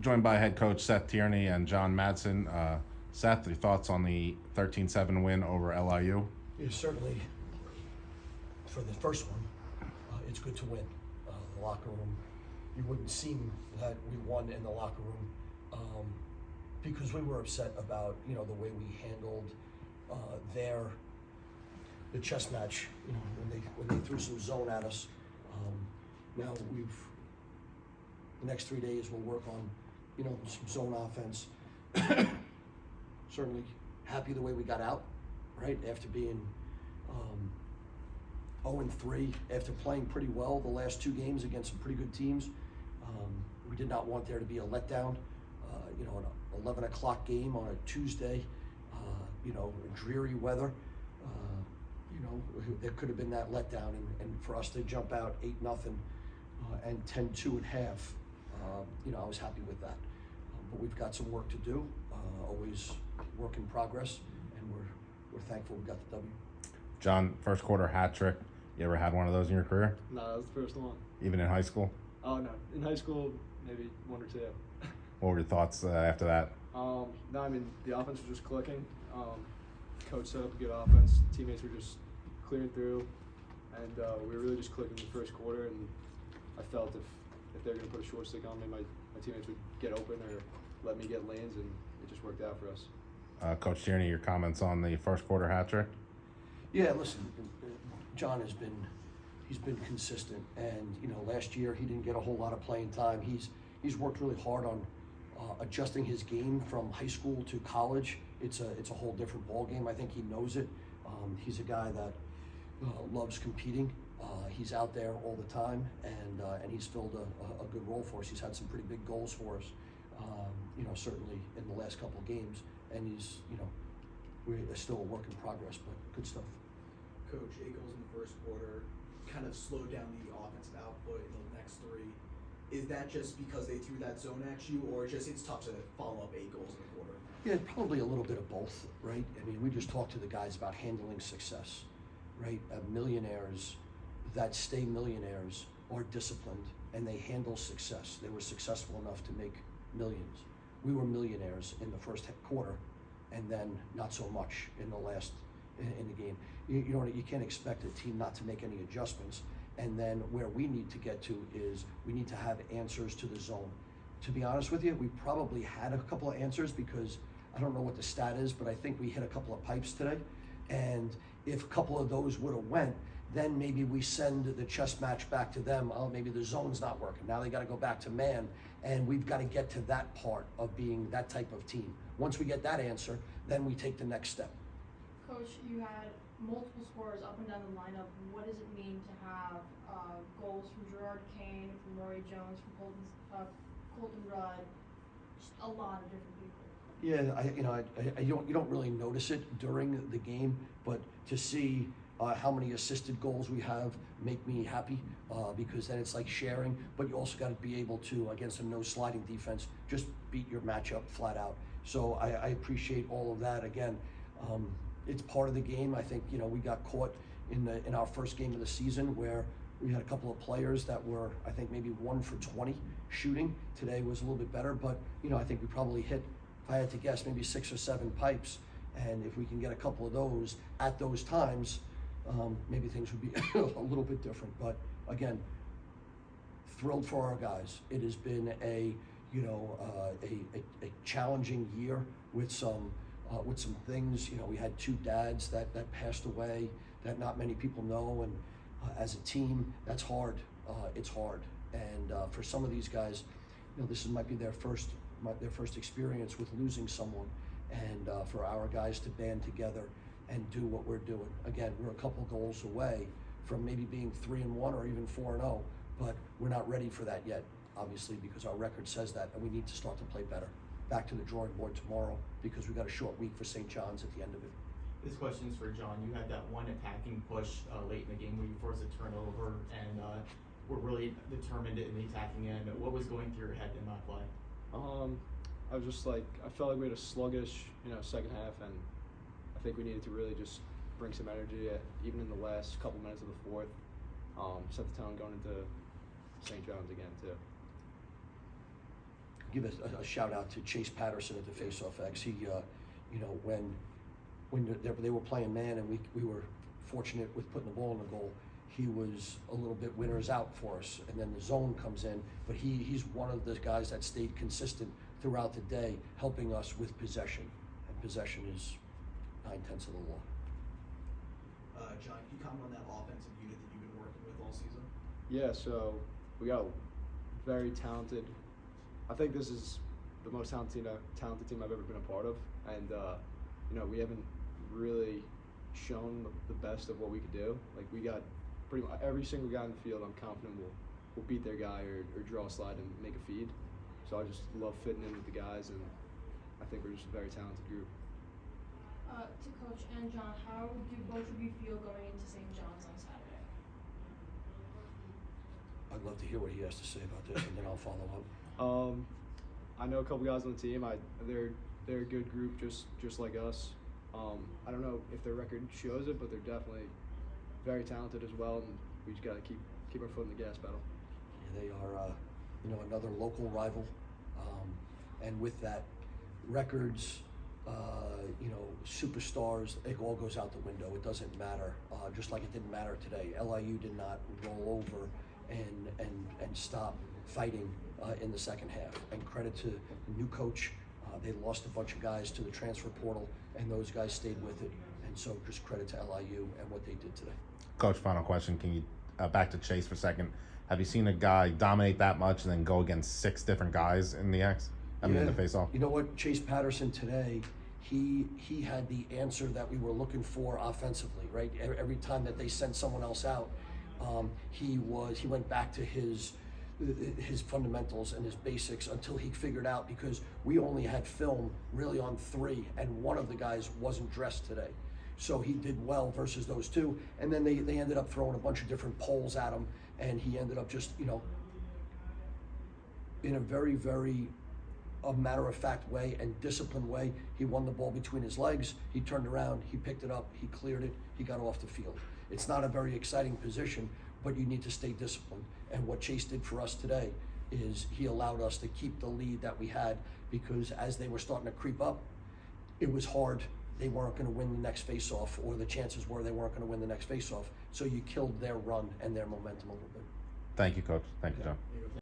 joined by head coach Seth Tierney and John Madsen. Seth, your thoughts on the 13-7 win over LIU? Yeah, certainly, for the first one, it's good to win. The locker room, you wouldn't seem that we won in the locker room because we were upset about the way we handled the chess match. When they threw some zone at us. Now the next 3 days we'll work on some zone offense. Certainly happy the way we got out, right, after being 0-3, after playing pretty well the last 2 games against some pretty good teams. We did not want there to be a letdown, an 11 o'clock game on a Tuesday, dreary weather. There could have been that letdown, and for us to jump out 8-0 and 10-2 at half, I was happy with that. But we've got some work to do, always work in progress, and we're thankful we got the W. John, first quarter hat trick. You ever had one of those in your career? No, that was the first one. Even in high school? Oh, no. In high school, maybe 1 or 2. What were your thoughts after that? No, I mean, the offense was just clicking. Coach set up a good offense. Teammates were just clearing through, and we were really just clicking in the first quarter, and I felt if they were going to put a short stick on me, my teammates would get open or let me get lanes, and it just worked out for us. Coach Tierney, your comments on the first quarter hat trick? Yeah, listen, John he's been consistent, and last year he didn't get a whole lot of playing time. He's worked really hard on adjusting his game from high school to college. It's a whole different ball game. I think he knows it. He's a guy that loves competing. He's out there all the time, and he's filled a good role for us. He's had some pretty big goals for us, certainly in the last couple of games, and we're still a work in progress, but good stuff. Coach, 8 goals in the first quarter kind of slowed down the offensive output in the next 3. Is that just because they threw that zone at you, or it's tough to follow up 8 goals in a quarter? Yeah, probably a little bit of both, right? I mean, we just talked to the guys about handling success, right? Millionaires that stay millionaires are disciplined, and they handle success. They were successful enough to make millions. We were millionaires in the first quarter, and then not so much in the game. You can't expect a team not to make any adjustments. And then where we need to get to is we need to have answers to the zone. To be honest with you, we probably had a couple of answers because I don't know what the stat is, but I think we hit a couple of pipes today. And if a couple of those would have went, then maybe we send the chess match back to them. Oh, maybe the zone's not working. Now they got to go back to man. And we've got to get to that part of being that type of team. Once we get that answer, then we take the next step. Coach, you had multiple scorers up and down the lineup. What does it mean to have goals from Gerard Kane, from Rory Jones, from Colton Rudd, just a lot of different people? Yeah, you don't really notice it during the game, but to see how many assisted goals we have make me happy because then it's like sharing. But you also got to be able to, against a no sliding defense, just beat your matchup flat out. So I appreciate all of that. Again, it's part of the game. I think we got caught in our first game of the season where we had a couple of players that were, I think, maybe 1 for 20 shooting. Today was a little bit better, but I think we probably hit, if I had to guess, maybe 6 or 7 pipes. And if we can get a couple of those at those times, maybe things would be a little bit different. But again, thrilled for our guys. It has been a challenging year with some things. We had 2 dads that passed away that not many people know, and as a team, that's hard. It's hard, and for some of these guys, this might be their first experience with losing someone, and for our guys to band together and do what we're doing. Again, we're a couple goals away from maybe being 3-1 or even 4-0, but we're not ready for that yet, obviously, because our record says that, and we need to start to play better. Back to the drawing board tomorrow because we got a short week for St. John's at the end of it. This question is for John. You had that one attacking push late in the game where you forced a turnover and were really determined in the attacking end. What was going through your head in that play? I was just I felt like we had a sluggish, second half, and I think we needed to really just bring some energy, even in the last couple minutes of the fourth. Set the tone going into St. John's again too. give a shout out to Chase Patterson at the Faceoff X. He, you know, when they were playing man and we were fortunate with putting the ball in the goal, he was a little bit winners out for us, and then the zone comes in, but he's one of the guys that stayed consistent throughout the day, helping us with possession, and possession is 9/10 of the law. John, can you comment on that offensive unit that you've been working with all season? Yeah, so we got a very talented. I think this is the most talented team I've ever been a part of, and you know, we haven't really shown the best of what we could do. Like, we got pretty much every single guy in the field. I'm confident will beat their guy or draw a slide and make a feed. So I just love fitting in with the guys, and I think we're just a very talented group. To Coach and John, how do both of you feel going into St. John's on Saturday? I'd love to hear what he has to say about this, and then I'll follow up. I know a couple guys on the team. They're a good group, just like us. I don't know if their record shows it, but they're definitely very talented as well, and we just got to keep our foot in the gas pedal. Yeah, they are, you know, another local rival, and with that, records, you know, superstars, it all goes out the window. It doesn't matter, just like it didn't matter today. LIU did not roll over and stop fighting in the second half. And credit to the new coach. They lost a bunch of guys to the transfer portal, and those guys stayed with it. And so just credit to LIU and what they did today. Coach, final question. Can you, back to Chase for a second. Have you seen a guy dominate that much and then go against 6 different guys in the X? In the face-off? You know what? Chase Patterson today, he had the answer that we were looking for offensively, right? Every time that they sent someone else out, he went back to his fundamentals and his basics until he figured out, because we only had film really on 3, and one of the guys wasn't dressed today. So he did well versus those 2, and then they ended up throwing a bunch of different poles at him, and he ended up just, you know, in a very, very a matter-of-fact way and disciplined way, he won the ball between his legs, he turned around, he picked it up, he cleared it, he got off the field. It's not a very exciting position, but you need to stay disciplined. And what Chase did for us today is he allowed us to keep the lead that we had, because as they were starting to creep up, it was hard. They weren't going to win the next face-off, or the chances were they weren't going to win the next face-off. So you killed their run and their momentum a little bit. Thank you, Coach. Thank you, John.